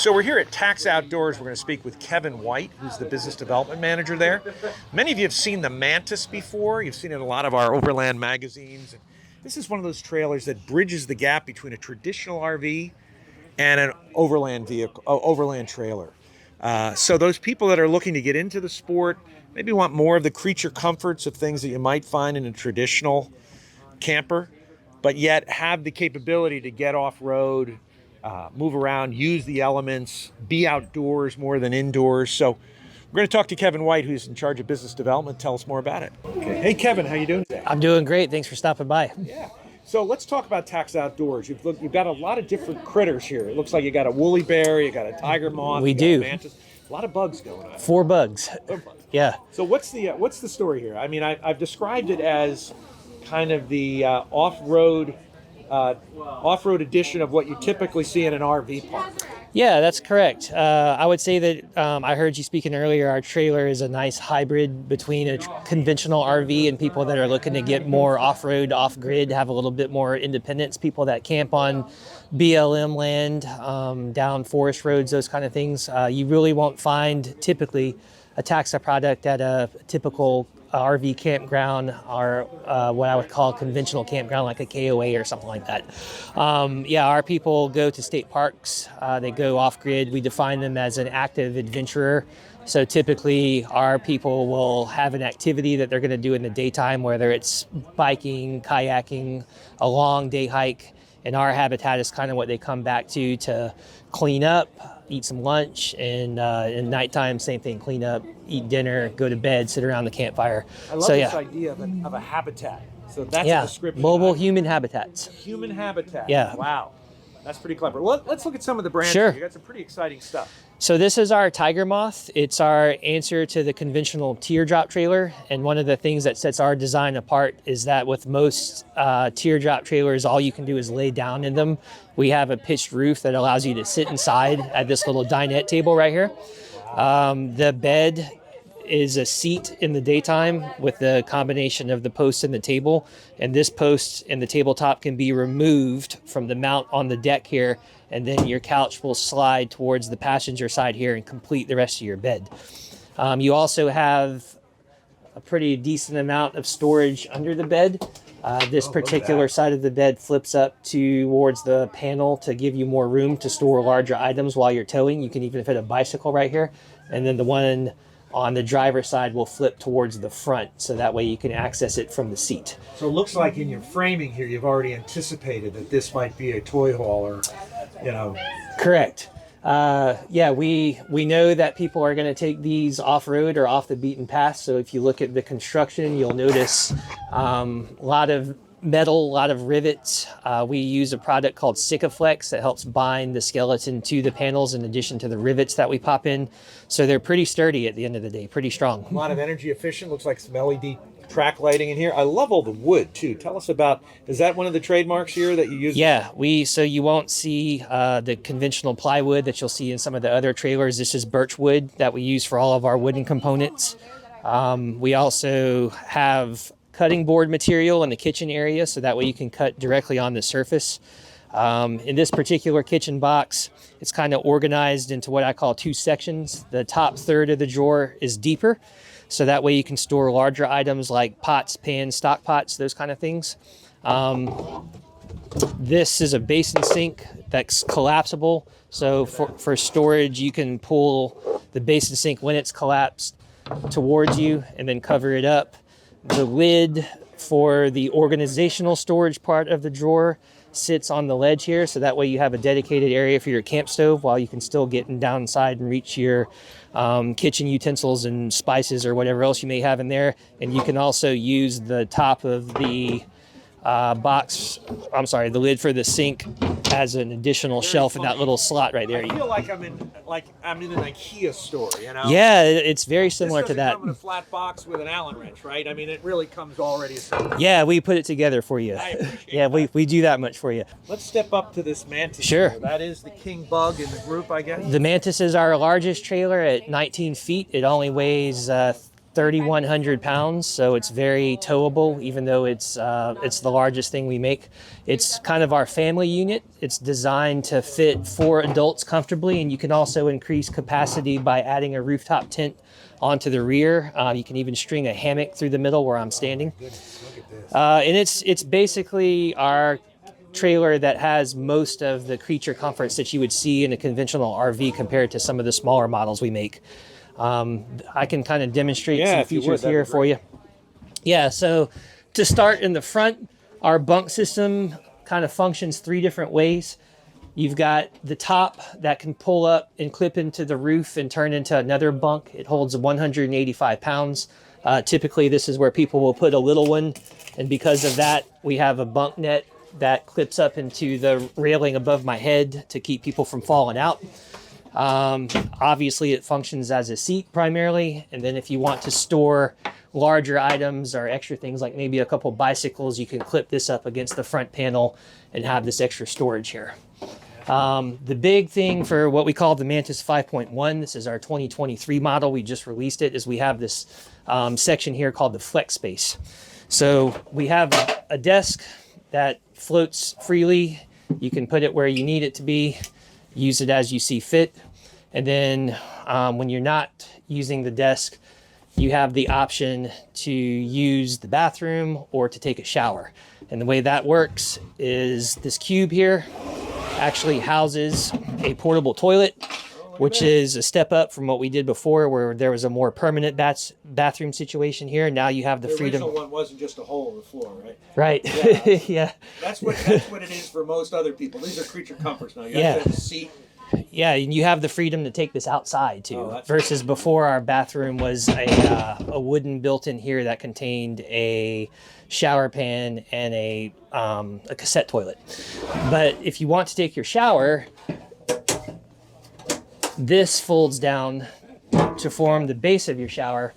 So we're here at TAXA Outdoors. We're going to speak with Kevin White, who's the business development manager there. Many of you have seen the Mantis before. You've seen it in a lot of our Overland magazines. And this is one of those trailers that bridges the gap between a traditional RV and an overland vehicle, overland trailer. So those people that are looking to get into the sport, maybe want more of the creature comforts of things that you might find in a traditional camper, but yet have the capability to get off-road, move around, use the elements, be outdoors more than indoors. So we're going to talk to Kevin White, who's in charge of business development. Tell us more about it. Okay. Hey, Kevin, how you doing today? I'm doing great. Thanks for stopping by. Yeah. So let's talk about TAXA Outdoors. You've got a lot of different critters here. It looks like you got a woolly bear, you got a tiger moth, We do. A mantis. A lot of bugs going on. 4 bugs. Yeah. So what's the story here? I mean, I've described it as kind of the off-road edition of what you typically see in an RV park. Yeah, that's correct. I would say that I heard you speaking earlier. Our trailer is a nice hybrid between a conventional RV and people that are looking to get more off-road, off-grid, have a little bit more independence. People that camp on BLM land, down forest roads, those kind of things. You really won't find typically a TAXA product at a typical RV campground or what I would call a conventional campground like a KOA or something like that. Our people go to state parks. They go off-grid. We define them as an active adventurer. So typically our people will have an activity that they're going to do in the daytime, whether it's biking, kayaking, a long day hike. And our habitat is kind of what they come back to clean up, eat some lunch, and in nighttime, same thing, clean up, eat dinner, go to bed, sit around the campfire. I love this idea of a habitat. So that's a description. Mobile human habitats. Human habitat. Yeah. Wow. That's pretty clever. Well, let's look at some of the brands. Sure. You got some pretty exciting stuff. So this is our Tiger Moth. It's our answer to the conventional teardrop trailer. And one of the things that sets our design apart is that with most teardrop trailers, all you can do is lay down in them. We have a pitched roof that allows you to sit inside at this little dinette table right here. The bed is a seat in the daytime with the combination of the post and the table. And this post and the tabletop can be removed from the mount on the deck here. And then your couch will slide towards the passenger side here and complete the rest of your bed. You also have a pretty decent amount of storage under the bed. This particular side of the bed flips up towards the panel to give you more room to store larger items while you're towing. You can even fit a bicycle right here. And then the one on the driver's side will flip towards the front, so that way you can access it from the seat. So it looks like in your framing here, you've already anticipated that this might be a toy hauler, Correct. We know that people are going to take these off-road or off the beaten path. So if you look at the construction, you'll notice a lot of metal, a lot of rivets. We use a product called Sikaflex that helps bind the skeleton to the panels in addition to the rivets that we pop in. So they're pretty sturdy at the end of the day, pretty strong. A lot of energy efficient. Looks like some LED track lighting in here. I love all the wood too. Tell us about, is that one of the trademarks here that you use? Yeah, so you won't see the conventional plywood that you'll see in some of the other trailers. This is birch wood that we use for all of our wooden components. We also have cutting board material in the kitchen area, so that way you can cut directly on the surface. In this particular kitchen box, it's kind of organized into what I call 2 sections. The top third of the drawer is deeper, so that way you can store larger items like pots, pans, stock pots, those kind of things. This is a basin sink that's collapsible, so for storage you can pull the basin sink when it's collapsed towards you and then cover it up. The lid for the organizational storage part of the drawer sits on the ledge here, so that way you have a dedicated area for your camp stove while you can still get down inside and reach your kitchen utensils and spices or whatever else you may have in there. And you can also use the top of the the lid for the sink as an additional shelf in that little slot right there. I feel like I'm in an IKEA store, Yeah, it's very similar to that. This doesn't come in a flat box with an Allen wrench, right? I mean, it really comes already assembled. Yeah, we put it together for you. I appreciate that. we do that much for you. Let's step up to this Mantis. Sure. Here. That is the king bug in the group, I guess. The Mantis is our largest trailer at 19 feet. It only weighs 3,100 pounds, so it's very towable, even though it's the largest thing we make. It's kind of our family unit. It's designed to fit 4 adults comfortably, and you can also increase capacity by adding a rooftop tent onto the rear. You can even string a hammock through the middle where I'm standing. And it's basically our trailer that has most of the creature comforts that you would see in a conventional RV compared to some of the smaller models we make. I can kind of demonstrate some features here for you. Yeah, so to start in the front, our bunk system kind of functions 3 different ways. You've got the top that can pull up and clip into the roof and turn into another bunk. It holds 185 pounds. Typically, this is where people will put a little one. And because of that, we have a bunk net that clips up into the railing above my head to keep people from falling out. Obviously, it functions as a seat primarily. And then if you want to store larger items or extra things like maybe a couple bicycles, you can clip this up against the front panel and have this extra storage here. The big thing for what we call the Mantis 5.1, this is our 2023 model, we just released it, is we have this section here called the Flex Space. So we have a desk that floats freely. You can put it where you need it to be, use it as you see fit. And then when you're not using the desk, you have the option to use the bathroom or to take a shower. And the way that works is this cube here actually houses a portable toilet, which is a step up from what we did before where there was a more permanent bathroom situation here. Now you have the freedom. The original one wasn't just a hole in the floor, right? Right. Yeah. Yeah. That's what it is for most other people. These are creature comforts now. You have to have a seat. Yeah, and you have the freedom to take this outside too, versus before our bathroom was a wooden built-in here that contained a shower pan and a cassette toilet. But if you want to take your shower, this folds down to form the base of your shower,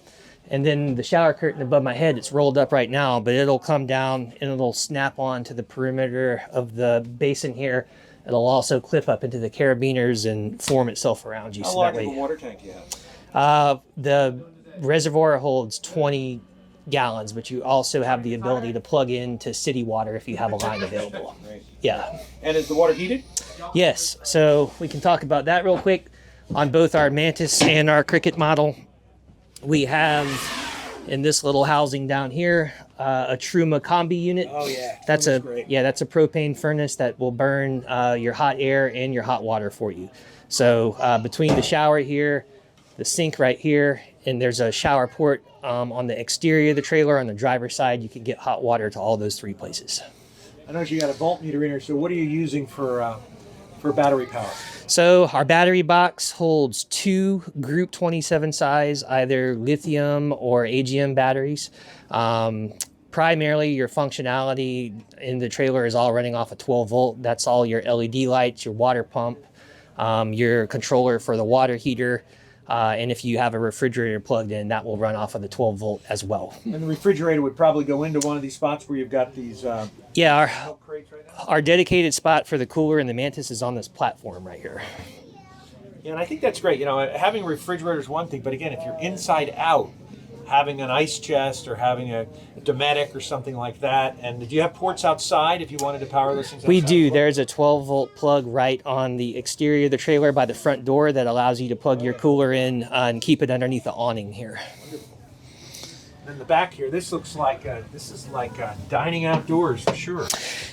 and then the shower curtain above my head, it's rolled up right now, but it'll come down and it'll snap on to the perimeter of the basin here. It'll also clip up into the carabiners and form itself around you. How large of a water tank do you have? The reservoir holds 20 gallons, but you also have the ability to plug into city water if you have a line available. Right. Yeah. And is the water heated? Yes. So we can talk about that real quick. On both our Mantis and our Cricket model, we have in this little housing down here a Truma combi unit. Oh yeah, that's a propane furnace that will burn your hot air and your hot water for you. So between the shower here, the sink right here, and there's a shower port on the exterior of the trailer. On the driver's side, you can get hot water to all those 3 places. I know you got a voltmeter in here. So what are you using for battery power? So our battery box holds 2 Group 27 size, either lithium or AGM batteries. Primarily your functionality in the trailer is all running off a 12 volt. That's all your LED lights, your water pump, your controller for the water heater. And if you have a refrigerator plugged in, that will run off of the 12 volt as well. And the refrigerator would probably go into one of these spots where you've got these milk crates right now? Our dedicated spot for the cooler and the Mantis is on this platform right here. Yeah, and I think that's great. You know, having a refrigerator is one thing, but again, if you're inside out, having an ice chest or having a Dometic or something like that. And do you have ports outside if you wanted to power those things outside? We do. There's a 12 volt plug right on the exterior of the trailer by the front door that allows you to plug your cooler in and keep it underneath the awning here. And in the back here, this looks like dining outdoors for sure.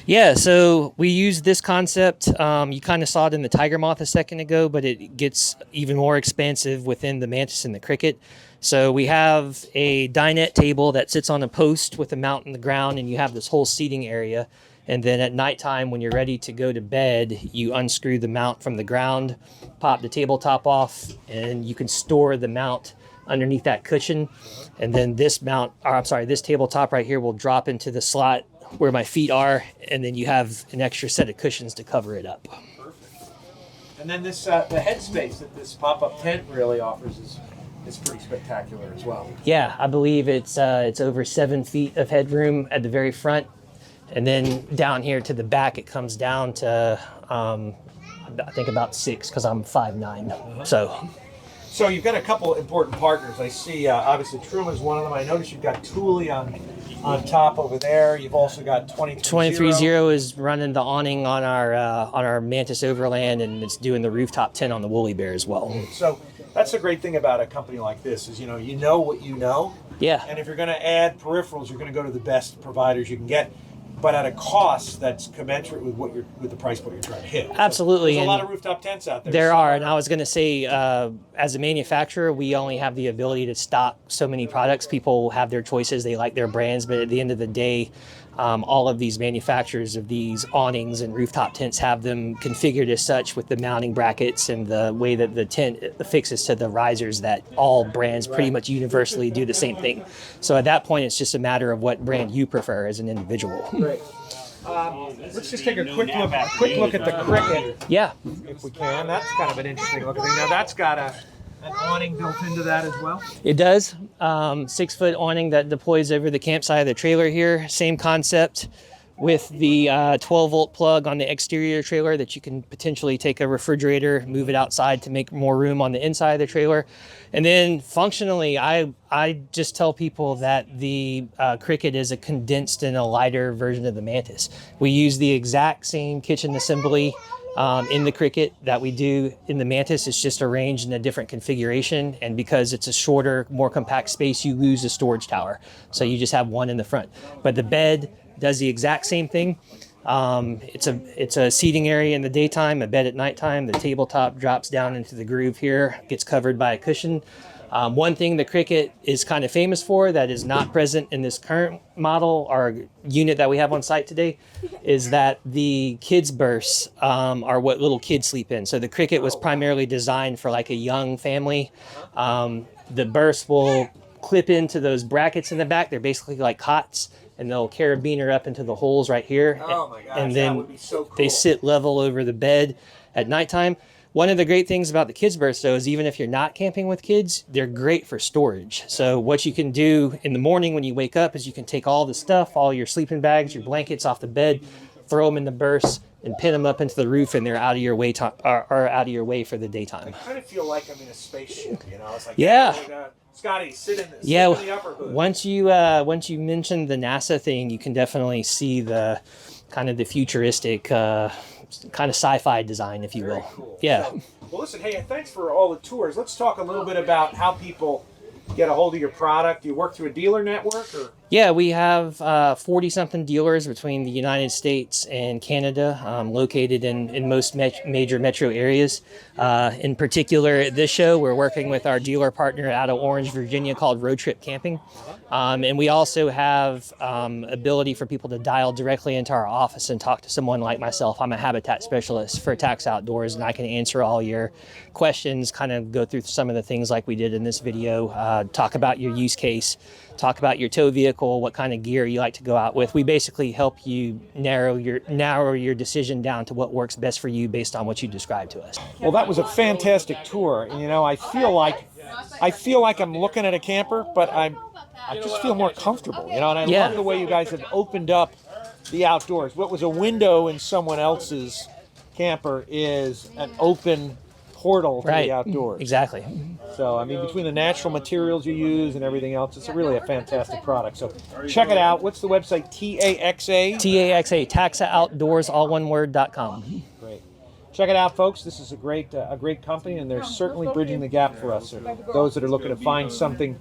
Yeah, so we use this concept. You kind of saw it in the Tiger Moth a second ago, but it gets even more expansive within the Mantis and the Cricket. So we have a dinette table that sits on a post with a mount in the ground, and you have this whole seating area. And then at nighttime, when you're ready to go to bed, you unscrew the mount from the ground, pop the tabletop off, and you can store the mount underneath that cushion. And then this tabletop right here will drop into the slot where my feet are, and then you have an extra set of cushions to cover it up. Perfect. And then this the headspace that this pop-up tent really offers is pretty spectacular as well. Yeah, I believe it's over 7 feet of headroom at the very front, and then down here to the back it comes down to I think about 6 because I'm 5'9". So So you've got a couple important partners. I see, obviously, Truma is one of them. I notice you've got Thule on top over there. You've also got 23.0 is running the awning on our Mantis Overland, and it's doing the rooftop tent on the Woolly Bear as well. So that's the great thing about a company like this is, you know what you know. Yeah. And if you're going to add peripherals, you're going to go to the best providers you can get, but at a cost that's commensurate with the price point you're trying to hit. Absolutely. So there's a lot of rooftop tents out there. There are, and I was going to say, as a manufacturer, we only have the ability to stock so many products. People have their choices; they like their brands, but at the end of the day, all of these manufacturers of these awnings and rooftop tents have them configured as such with the mounting brackets and the way that the tent affixes to the risers that all brands pretty much universally do the same thing. So at that point, it's just a matter of what brand you prefer as an individual. Great. Let's just take a quick look at the Cricket. Yeah. If we can. That's kind of an interesting looking thing. Now that's got an awning built into that as well. It does. 6-foot awning that deploys over the campsite of the trailer here. Same concept with the 12-volt plug on the exterior trailer that you can potentially take a refrigerator, move it outside to make more room on the inside of the trailer. And then functionally, I just tell people that the Cricket is a condensed and a lighter version of the Mantis. We use the exact same kitchen assembly in the Cricket that we do in the Mantis. It's just arranged in a different configuration, and because it's a shorter, more compact space, you lose a storage tower. So you just have one in the front. But the bed does the exact same thing. It's a seating area in the daytime, a bed at nighttime. The tabletop drops down into the groove here, gets covered by a cushion. One thing the Cricket is kind of famous for that is not present in this current model or unit that we have on site today is that the kids berths are what little kids sleep in. So the Cricket was primarily designed for like a young family. The berths will clip into those brackets in the back. They're basically like cots, and they'll carabiner up into the holes right here. Oh my gosh, and then that would be so cool. They sit level over the bed at nighttime. One of the great things about the kids' berths, though, is even if you're not camping with kids, they're great for storage. So what you can do in the morning when you wake up is you can take all the stuff, all your sleeping bags, your blankets off the bed, throw them in the berths, and pin them up into the roof, and they're out of your way are out of your way for the daytime. I kind of feel like I'm in a spaceship, It's like, yeah. Scotty, sit in the upper hood. Once you mentioned the NASA thing, you can definitely see the kind of the futuristic kind of sci-fi design, if you will. Cool. Yeah. So, well, listen, hey, thanks for all the tours. Let's talk a little bit about how people get a hold of your product. Do you work through a dealer network? Or? Yeah, we have 40-something dealers between the United States and Canada, located in most major metro areas. In particular, at this show, we're working with our dealer partner out of Orange, Virginia, called Road Trip Camping. And we also have ability for people to dial directly into our office and talk to someone like myself. I'm a habitat specialist for TAXA Outdoors, and I can answer all your questions, kind of go through some of the things like we did in this video, talk about your use case, talk about your tow vehicle, what kind of gear you like to go out with. We basically help you narrow your decision down to what works best for you based on what you describe to us. Well, that was a fantastic tour. I feel like I'm looking at a camper, but I just feel more comfortable, and I love the way you guys have opened up the outdoors. What was a window in someone else's camper is an open portal to the outdoors. Exactly. So, between the natural materials you use and everything else, it's really a fantastic product. So, check it out. What's the website? TAXA? TAXA, TAXA Outdoors, all one word.com. Great. Check it out, folks. This is a great company, and they're certainly bridging the gap for us. Those that are looking to find something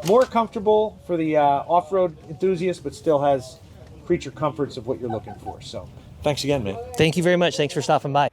more comfortable for the off-road enthusiast, but still has creature comforts of what you're looking for. So, thanks again, man. Thank you very much. Thanks for stopping by.